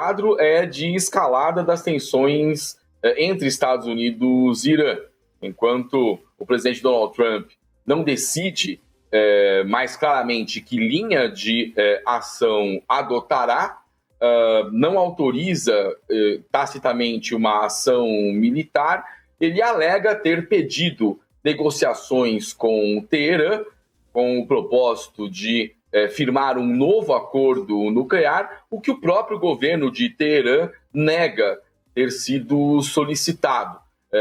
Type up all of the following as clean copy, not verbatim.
quadro é de escalada das tensões entre Estados Unidos e Irã. Enquanto o presidente Donald Trump não decide mais claramente que linha de ação adotará, não autoriza tacitamente uma ação militar, ele alega ter pedido negociações com Teherã com o propósito de firmar um novo acordo nuclear, o que o próprio governo de Teherã nega ter sido solicitado,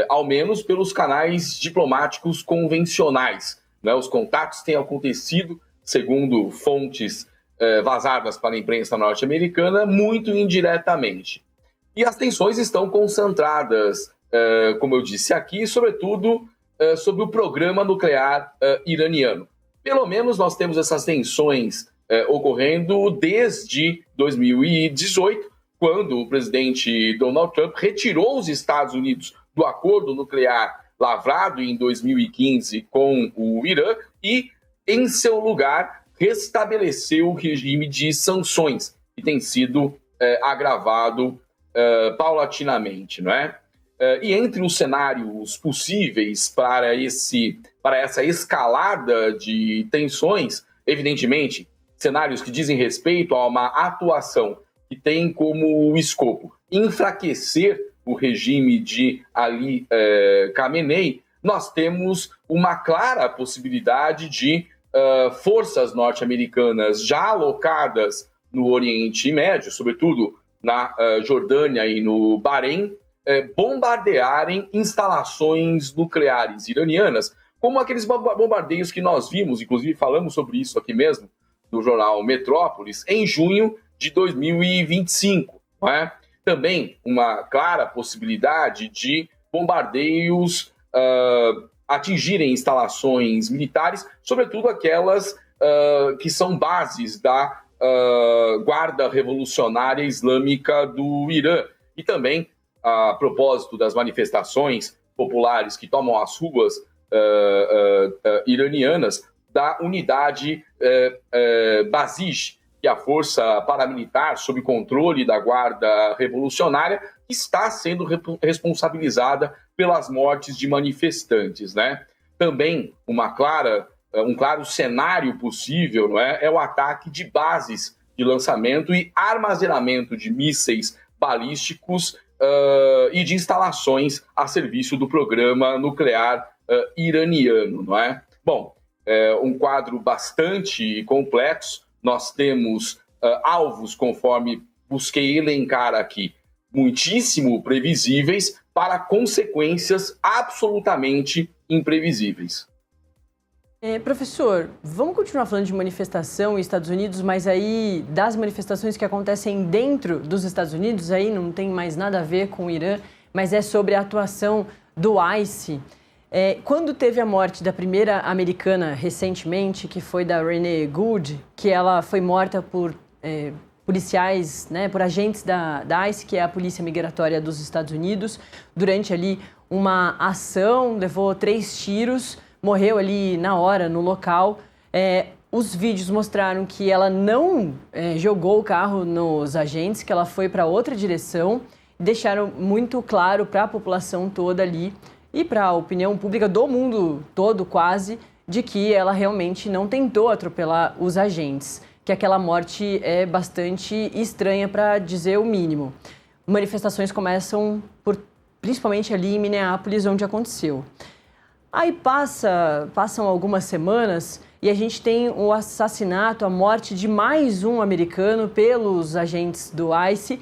ao menos pelos canais diplomáticos convencionais, né? Os contatos têm acontecido, segundo fontes vazadas para a imprensa norte-americana, muito indiretamente. E as tensões estão concentradas, como eu disse aqui, sobretudo sobre o programa nuclear iraniano. Pelo menos nós temos essas tensões ocorrendo desde 2018, quando o presidente Donald Trump retirou os Estados Unidos do acordo nuclear lavrado em 2015 com o Irã e, em seu lugar, restabeleceu o regime de sanções, que tem sido agravado paulatinamente, não é? E entre os cenários possíveis para essa escalada de tensões, evidentemente, cenários que dizem respeito a uma atuação que tem como escopo enfraquecer o regime de Ali Khamenei, nós temos uma clara possibilidade de forças norte-americanas já alocadas no Oriente Médio, sobretudo na Jordânia e no Bahrein, bombardearem instalações nucleares iranianas, como aqueles bombardeios que nós vimos, inclusive falamos sobre isso aqui mesmo, no jornal Metrópolis, em junho de 2025. Não é? Também uma clara possibilidade de bombardeios atingirem instalações militares, sobretudo aquelas que são bases da Guarda Revolucionária Islâmica do Irã. E também, a propósito das manifestações populares que tomam as ruas iranianas, da unidade Basij, que é a força paramilitar sob controle da Guarda Revolucionária, que está sendo responsabilizada pelas mortes de manifestantes, né? Também um claro cenário possível, não é o ataque de bases de lançamento e armazenamento de mísseis balísticos e de instalações a serviço do programa nuclear iraniano, não é? Bom, um quadro bastante complexo. Nós temos alvos, conforme busquei elencar aqui, muitíssimo previsíveis para consequências absolutamente imprevisíveis. Professor, vamos continuar falando de manifestação nos Estados Unidos, mas aí das manifestações que acontecem dentro dos Estados Unidos, aí não tem mais nada a ver com o Irã, mas é sobre a atuação do ICE. Quando teve a morte da primeira americana recentemente, que foi da Renee Good, que ela foi morta por policiais, né, por agentes da ICE, que é a Polícia Migratória dos Estados Unidos, durante ali uma ação, levou 3 tiros, morreu ali na hora, no local. Os vídeos mostraram que ela não jogou o carro nos agentes, que ela foi para outra direção, deixaram muito claro para a população toda ali e para a opinião pública do mundo todo quase, de que ela realmente não tentou atropelar os agentes, que aquela morte é bastante estranha, para dizer o mínimo. Manifestações começam principalmente ali em Minneapolis, onde aconteceu. Aí passam algumas semanas e a gente tem o assassinato, a morte de mais um americano pelos agentes do ICE,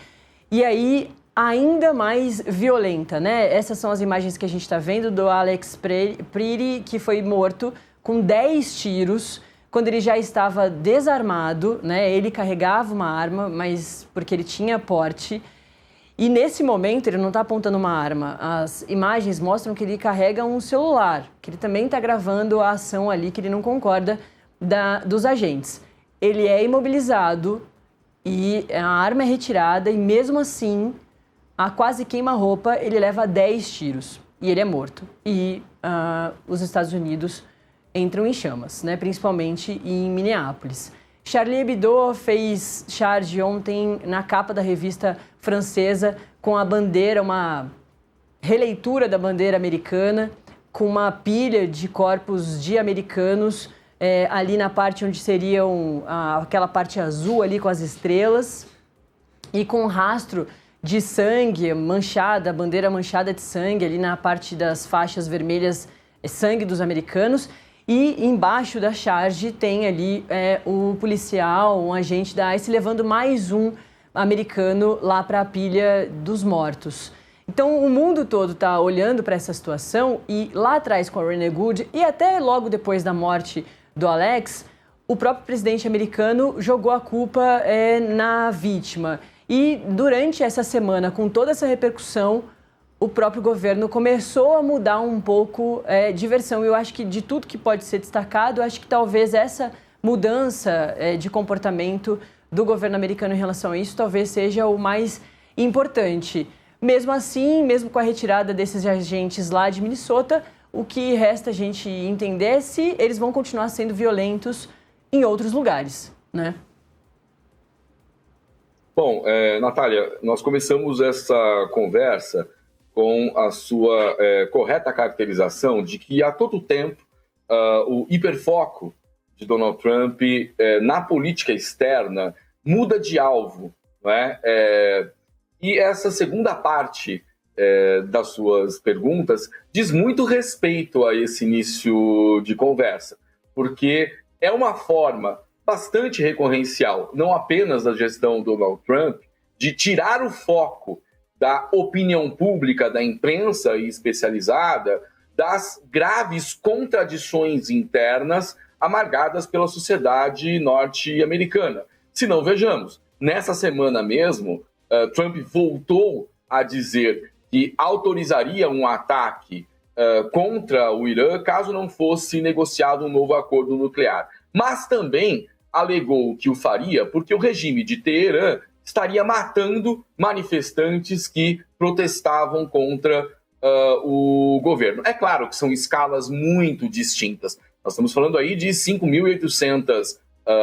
e aí ainda mais violenta, né? Essas são as imagens que a gente está vendo do Alex Pretty, que foi morto com 10 tiros, quando ele já estava desarmado, né? Ele carregava uma arma, mas porque ele tinha porte. E nesse momento ele não está apontando uma arma. As imagens mostram que ele carrega um celular, que ele também está gravando a ação ali, que ele não concorda dos agentes. Ele é imobilizado e a arma é retirada, e mesmo assim, a quase queima-roupa, ele leva 10 tiros e ele é morto. E os Estados Unidos entram em chamas, né? Principalmente em Minneapolis. Charlie Hebdo fez charge ontem na capa da revista francesa com a bandeira, uma releitura da bandeira americana, com uma pilha de corpos de americanos ali na parte onde seriam aquela parte azul ali com as estrelas e com um rastro de sangue manchada, bandeira manchada de sangue ali na parte das faixas vermelhas, sangue dos americanos. E embaixo da charge tem ali o policial, um agente da ICE, levando mais um americano lá para a pilha dos mortos. Então, o mundo todo está olhando para essa situação e lá atrás com a Renee Good e até logo depois da morte do Alex, o próprio presidente americano jogou a culpa na vítima. E durante essa semana, com toda essa repercussão, o próprio governo começou a mudar um pouco de versão. Eu acho que de tudo que pode ser destacado, eu acho que talvez essa mudança de comportamento do governo americano em relação a isso talvez seja o mais importante. Mesmo assim, mesmo com a retirada desses agentes lá de Minnesota, o que resta a gente entender é se eles vão continuar sendo violentos em outros lugares, né? Bom, Natália, nós começamos essa conversa com a sua correta caracterização de que a todo tempo o hiperfoco de Donald Trump na política externa muda de alvo, não é? E essa segunda parte das suas perguntas diz muito respeito a esse início de conversa, porque é uma forma bastante recorrencial, não apenas da gestão Donald Trump, de tirar o foco da opinião pública, da imprensa especializada, das graves contradições internas amargadas pela sociedade norte-americana. Se não, vejamos, nessa semana mesmo, Trump voltou a dizer que autorizaria um ataque contra o Irã caso não fosse negociado um novo acordo nuclear. Mas também alegou que o faria porque o regime de Teherã estaria matando manifestantes que protestavam contra o governo. É claro que são escalas muito distintas. Nós estamos falando aí de 5.800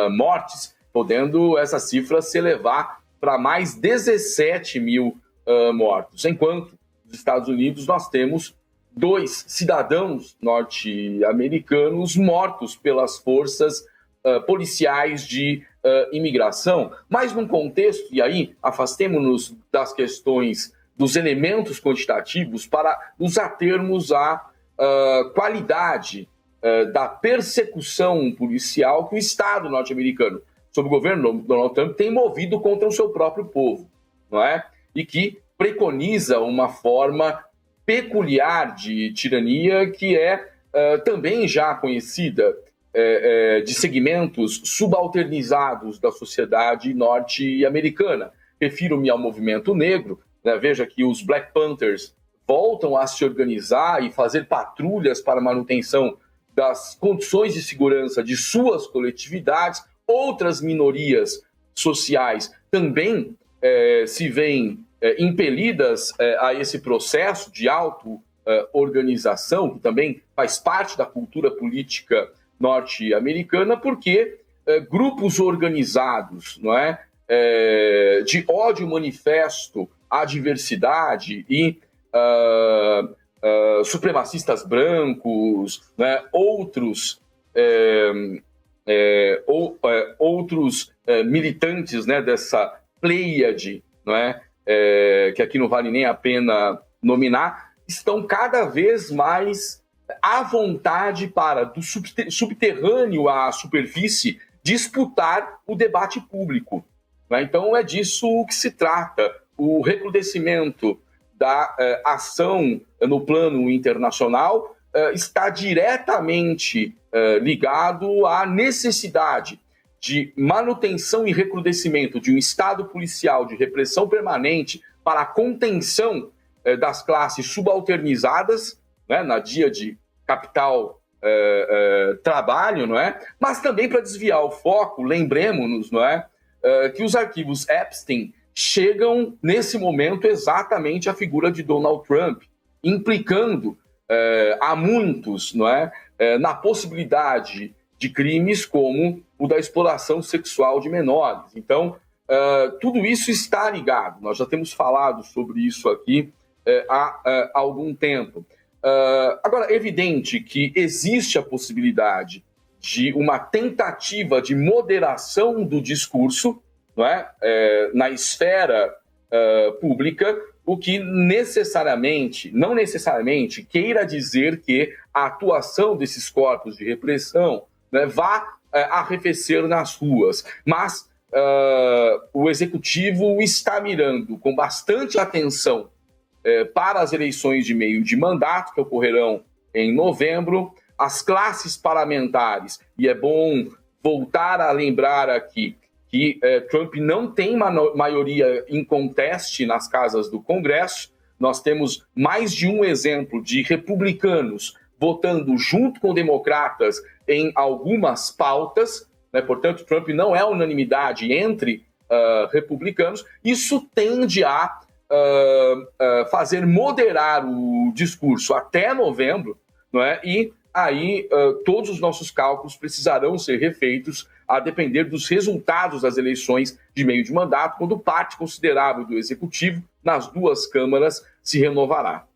mortes, podendo essa cifra se elevar para mais 17 mil mortos. Enquanto nos Estados Unidos nós temos 2 cidadãos norte-americanos mortos pelas forças policiais de imigração, mas num contexto, e aí afastemo-nos das questões dos elementos quantitativos para nos atermos à qualidade da persecução policial que o Estado norte-americano, sob o governo Donald Trump, tem movido contra o seu próprio povo, não é? E que preconiza uma forma peculiar de tirania que é também já conhecida de segmentos subalternizados da sociedade norte-americana. Refiro-me ao movimento negro, né? Veja que os Black Panthers voltam a se organizar e fazer patrulhas para a manutenção das condições de segurança de suas coletividades. Outras minorias sociais também se veem impelidas a esse processo de auto-organização, que também faz parte da cultura política norte-americana, porque grupos organizados, não é, de ódio manifesto à diversidade e supremacistas brancos, né, outros militantes, né, dessa pleiade, não é, que aqui não vale nem a pena nominar, estão cada vez mais à vontade para, do subterrâneo à superfície, disputar o debate público. Né? Então é disso que se trata. O recrudescimento da ação no plano internacional está diretamente ligado à necessidade de manutenção e recrudescimento de um Estado policial de repressão permanente para a contenção das classes subalternizadas, né, na dia de capital trabalho, não é? Mas também para desviar o foco, lembremos-nos, não é, que os arquivos Epstein chegam nesse momento exatamente à figura de Donald Trump, implicando a muitos, não é, na possibilidade de crimes como o da exploração sexual de menores. Então, tudo isso está ligado. Nós já temos falado sobre isso aqui há algum tempo. Agora, é evidente que existe a possibilidade de uma tentativa de moderação do discurso, não é? Na esfera pública, o que não necessariamente queira dizer que a atuação desses corpos de repressão, né, vá arrefecer nas ruas. Mas o Executivo está mirando com bastante atenção para as eleições de meio de mandato, que ocorrerão em novembro. As classes parlamentares, e é bom voltar a lembrar aqui que Trump não tem maioria inconteste nas casas do Congresso. Nós temos mais de um exemplo de republicanos votando junto com democratas em algumas pautas, né? Portanto, Trump não é unanimidade entre republicanos. Isso tende a fazer moderar o discurso até novembro, não é? E aí todos os nossos cálculos precisarão ser refeitos a depender dos resultados das eleições de meio de mandato, quando parte considerável do Executivo nas duas câmaras se renovará.